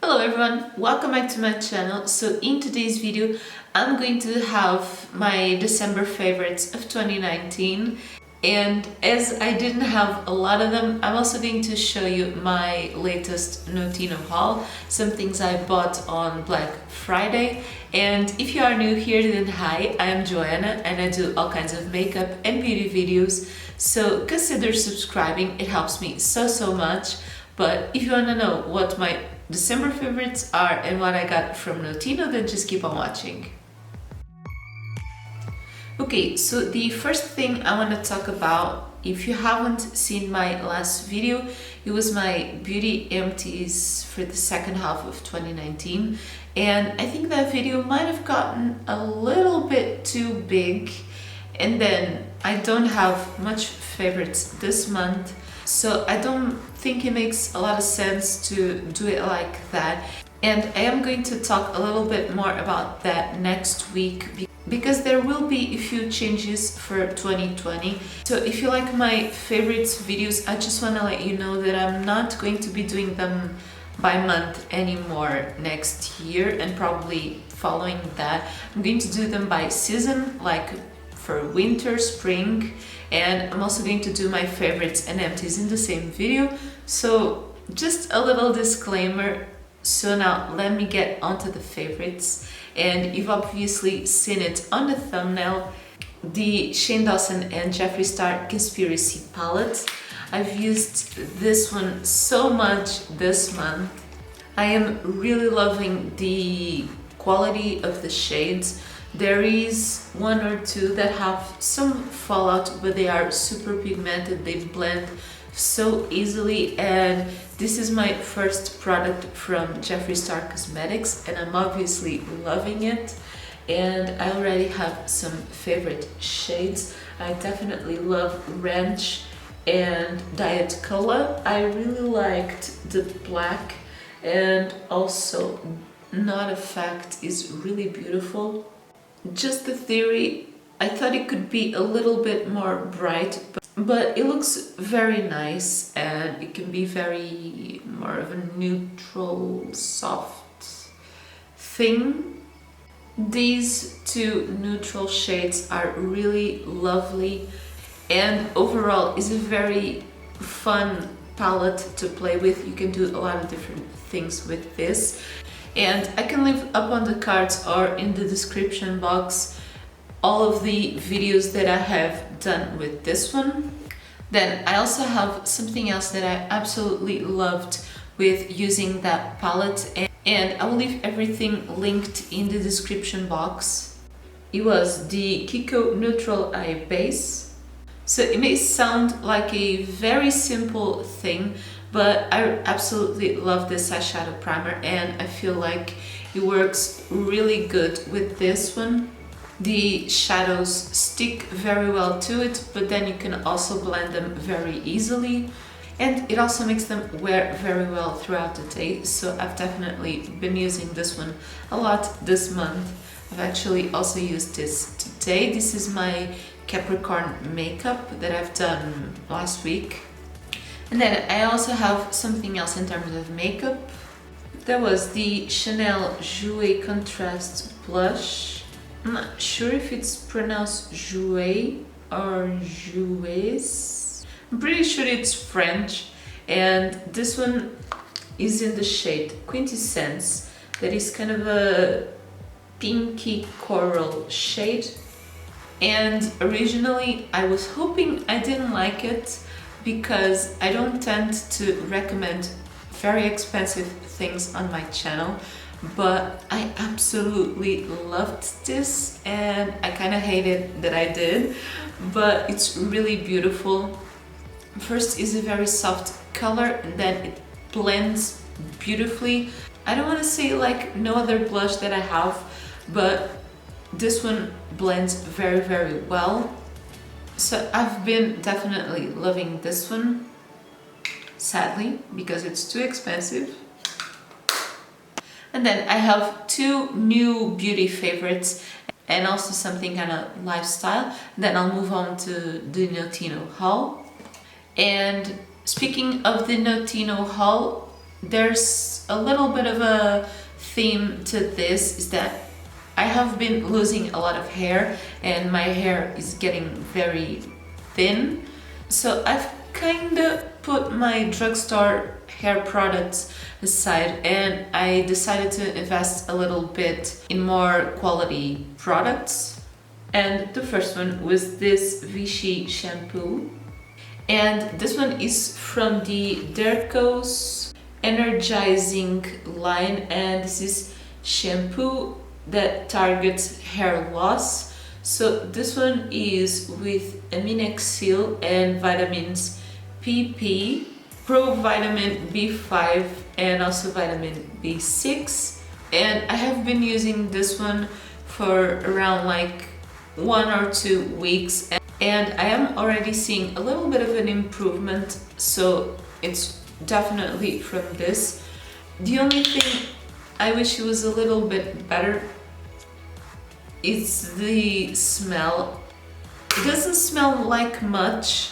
Hello everyone, welcome back to my channel. So in today's video I'm going to have my December favorites of 2019, and as I didn't have a lot of them, I'm also going to show you my latest Notino haul, some things I bought on Black Friday. And if you are new here, then hi, I am Joanna and I do all kinds of makeup and beauty videos, so consider subscribing, it helps me so much. But if you want to know what my December favorites are and what I got from Notino, then just keep on watching. Okay, so the first thing I want to talk about, if you haven't seen my last video, it was my beauty empties for the second half of 2019, and I think that video might have gotten a little bit too big, and then I don't have much favorites this month, so I don't think it makes a lot of sense to do it like that. And I am going to talk a little bit more about that next week because there will be a few changes for 2020. So if you like my favorites videos, I just want to let you know that I'm not going to be doing them by month anymore next year, and probably following that I'm going to do them by season, like for winter, spring, and I'm also going to do my favorites and empties in the same video. So just a little disclaimer. So now let me get onto the favorites, and you've obviously seen it on the thumbnail, the Shane Dawson and Jeffree Star Conspiracy palette. I've used this one so much this month. I am really loving the quality of the shades. There is one or two that have some fallout, but they are super pigmented, they blend so easily, and this is my first product from Jeffree Star Cosmetics and I'm obviously loving it. And I already have some favorite shades. I definitely love Ranch and Diet Cola. I really liked the black, and also Not a Fact is really beautiful. Just the theory, I thought it could be a little bit more bright, but it looks very nice, and it can be very more of a neutral, soft thing. These two neutral shades are really lovely, and overall is a very fun palette to play with. You can do a lot of different things with this. And I can leave up on the cards or in the description box all of the videos that I have done with this one. Then I also have something else that I absolutely loved with using that palette, and I will leave everything linked in the description box. It was the Kiko Neutral Eye Base. So it may sound like a very simple thing, but I absolutely love this eyeshadow primer, and I feel like it works really good with this one. The shadows stick very well to it, but then you can also blend them very easily, and it also makes them wear very well throughout the day. So I've definitely been using this one a lot this month. I've actually also used this today. This is my Capricorn makeup that I've done last week. And then I also have something else in terms of makeup. That was the Chanel Jouer Contrast Blush. I'm not sure if it's pronounced Jouer or Joues. I'm pretty sure it's French, and this one is in the shade Quintessence. That is kind of a pinky coral shade, and originally I was hoping I didn't like it because I don't tend to recommend very expensive things on my channel, but I absolutely loved this, and I kind of hated that I did, but it's really beautiful. First is a very soft color, and then it blends beautifully. I don't want to say like no other blush that I have, but this one blends very well. So I've been definitely loving this one, sadly, because it's too expensive. And then I have two new beauty favorites and also something kind of lifestyle. Then I'll move on to the Notino haul. And speaking of the Notino haul, there's a little bit of a theme to this is that I have been losing a lot of hair and my hair is getting very thin. So I've kind of put my drugstore hair products aside and I decided to invest a little bit in more quality products. And the first one was this Vichy shampoo. And this one is from the Derco's Energizing line, and this is shampoo that targets hair loss. So this one is with aminexil and vitamins PP, provitamin B5 and also vitamin B6. And I have been using this one for around like 1 or 2 weeks and I am already seeing a little bit of an improvement, so it's definitely from this. The only thing I wish it was a little bit better is the smell. It doesn't smell like much,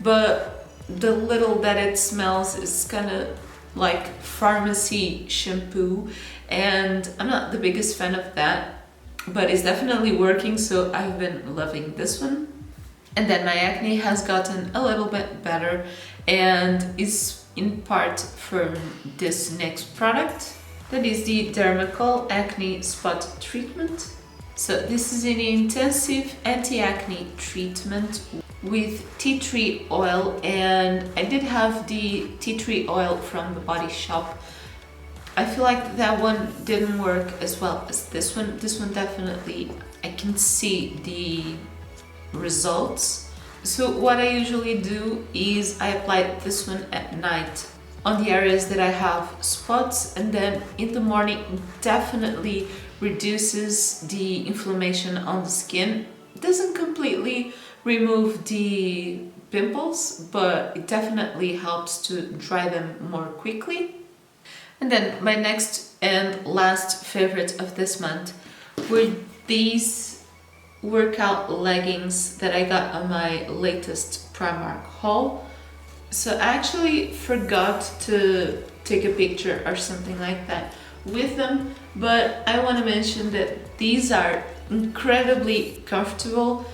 but the little that it smells is kind of like pharmacy shampoo, and I'm not the biggest fan of that, but it's definitely working, so I've been loving this one. And then my acne has gotten a little bit better and is in part from this next product. That is the Dermacol Acne Spot Treatment. So this is an intensive anti-acne treatment with tea tree oil, and I did have the tea tree oil from the Body Shop. I feel like that one didn't work as well as this one. This one definitely, I can see the results. So what I usually do is I apply this one at night on the areas that I have spots, and then in the morning it definitely reduces the inflammation on the skin. It doesn't completely remove the pimples, but it definitely helps to dry them more quickly. And then my next and last favorite of this month were these workout leggings that I got on my latest Primark haul. So I actually forgot to take a picture or something like that with them, but I want to mention that these are incredibly comfortable.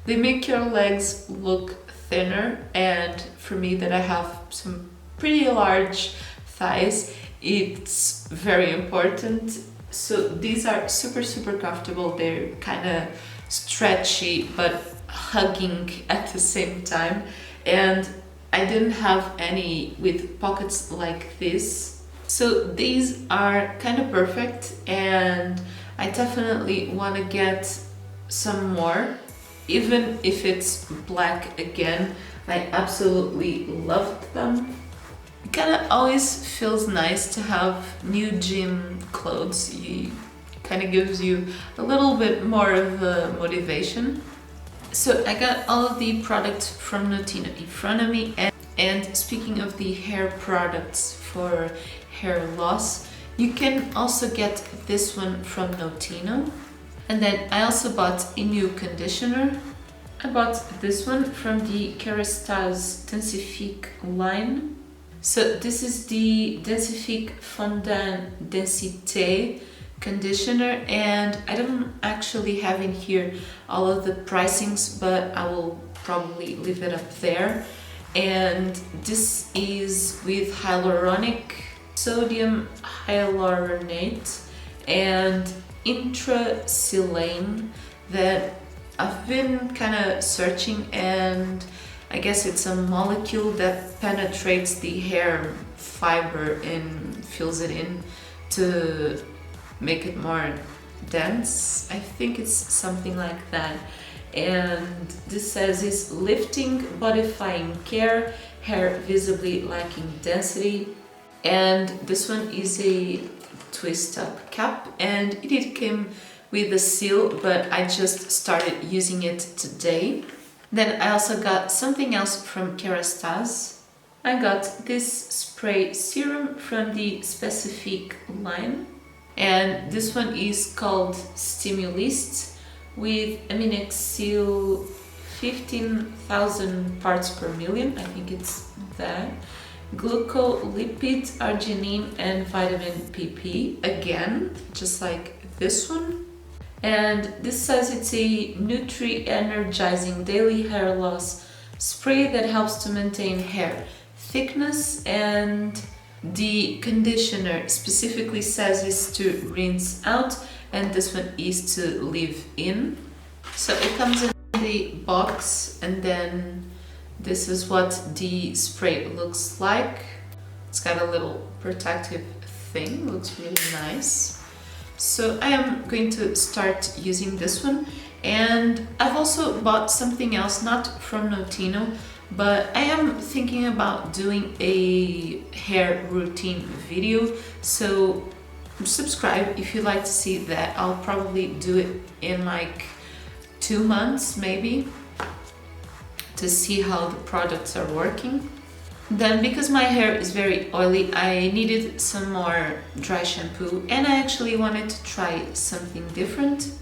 They make your legs look thinner, and for me that I have some pretty large thighs, it's very important. So these are super comfortable. They're kind of stretchy but hugging at the same time, and I didn't have any with pockets like this, so these are kind of perfect, and I definitely want to get some more, even if it's black again. I absolutely loved them. It kind of always feels nice to have new gym clothes. It kind of gives you a little bit more of a motivation. So I got all of the products from Notino in front of me, and speaking of the hair products for hair loss, you can also get this one from Notino. And then I also bought a new conditioner. I bought this one from the Kerastase Densifique line. So this is the Densifique Fondant Densité conditioner, and I don't actually have in here all of the pricings, but I will probably leave it up there. And this is with hyaluronic, sodium hyaluronate and intrasilane that I've been kind of searching, and I guess it's a molecule that penetrates the hair fiber and fills it in to make it more dense. I think it's something like that. And this says it's lifting, bodifying care, hair visibly lacking density. And this one is a twist up cap, and it did came with a seal, but I just started using it today. Then I also got something else from Kerastase. I got this spray serum from the Specific line, and this one is called Stimulist with aminexil 15,000 parts per million, I think it's that. glucolipid, arginine, and vitamin PP, again, just like this one. And this says it's a nutri-energizing daily hair loss spray that helps to maintain hair thickness, and the conditioner specifically says is to rinse out, and this one is to leave in. So it comes in the box, and then this is what the spray looks like. It's got a little protective thing, looks really nice. So I am going to start using this one, and I've also bought something else, not from Notino, but I am thinking about doing a hair routine video, so subscribe if you'd like to see that. I'll probably do it in like 2 months maybe, to see how the products are working. Then, because my hair is very oily, I needed some more dry shampoo, and I actually wanted to try something different.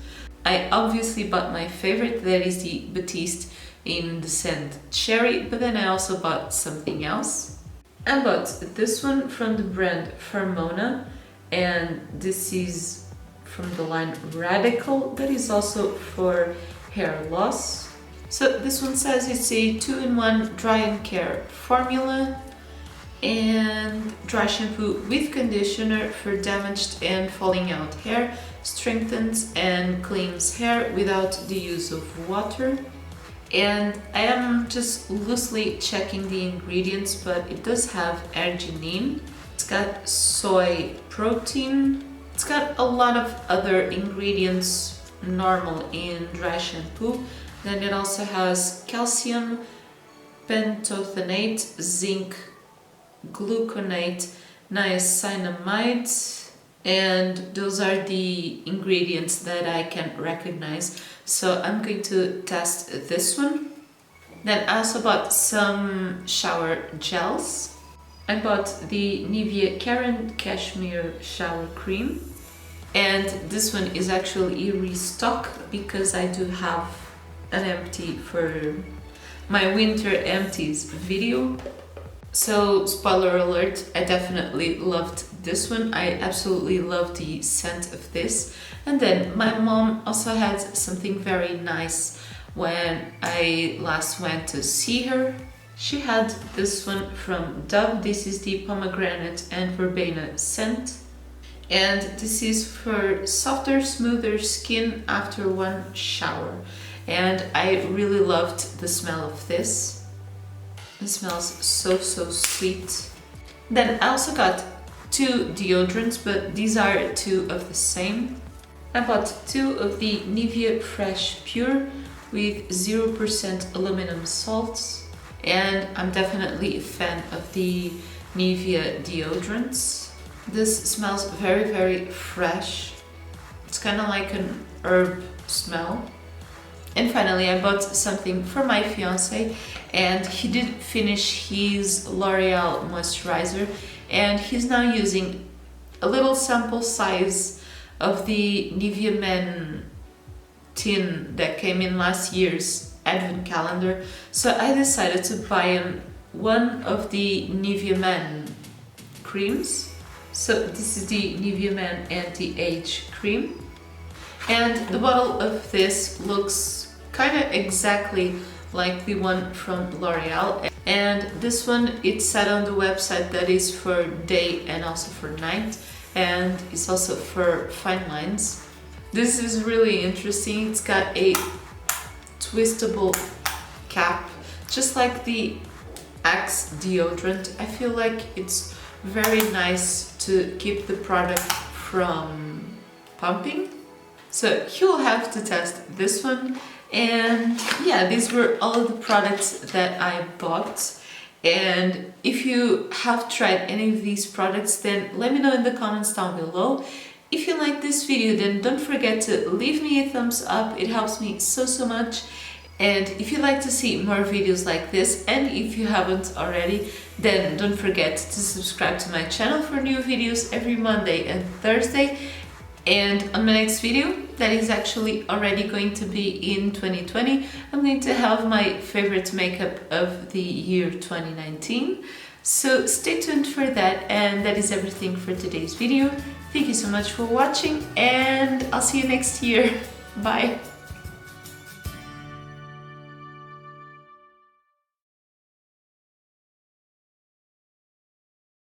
I obviously bought my favorite, that is the Batiste in the scent Cherry, but then I also bought something else. I bought this one from the brand Fermona, and this is from the line Radical, that is also for hair loss. So this one says it's a 2-in-1 dry and care formula, and dry shampoo with conditioner for damaged and falling out hair, strengthens and cleans hair without the use of water. And I am just loosely checking the ingredients, but it does have arginine, it's got soy protein, it's got a lot of other ingredients normal in dry shampoo. Then it also has calcium pentothenate, zinc gluconate, niacinamide, and those are the ingredients that I can recognize. So I'm going to test this one. Then I also bought some shower gels. I bought the Nivea Karen Cashmere Shower Cream, and this one is actually a restock because I do have an empty for my winter empties video. So spoiler alert, I definitely loved this one. I absolutely love the scent of this. And then my mom also had something very nice when I last went to see her. She had this one from Dove. This is the pomegranate and verbena scent, and this is for softer, smoother skin after one shower. And I really loved the smell of this. It smells so sweet. Then I also got 2 deodorants, but these are 2 of the same. I bought 2 of the Nivea Fresh Pure with 0% aluminum salts, and I'm definitely a fan of the Nivea deodorants. This smells very fresh. It's kind of like an herb smell. And finally, I bought something for my fiance, and he did finish his L'Oreal moisturizer, and he's now using a little sample size of the Nivea Men tin that came in last year's advent calendar. So I decided to buy him one of the Nivea Men creams. So this is the Nivea Men Anti-Age Cream, and the bottle of this looks kind of exactly like the one from L'Oreal, and this one, it said on the website that is for day and also for night, and it's also for fine lines. This is really interesting. It's got a twistable cap, just like the Axe deodorant. I feel like it's very nice to keep the product from pumping. So you'll have to test this one. And yeah, these were all of the products that I bought. And if you have tried any of these products, then let me know in the comments down below. If you like this video, then don't forget to leave me a thumbs up. It helps me so much. And if you'd like to see more videos like this, and if you haven't already, then don't forget to subscribe to my channel for new videos every Monday and Thursday. And on my next video, that is actually already going to be in 2020, I'm going to have my favorite makeup of the year 2019. So stay tuned for that, and that is everything for today's video. Thank you so much for watching, and I'll see you next year. Bye!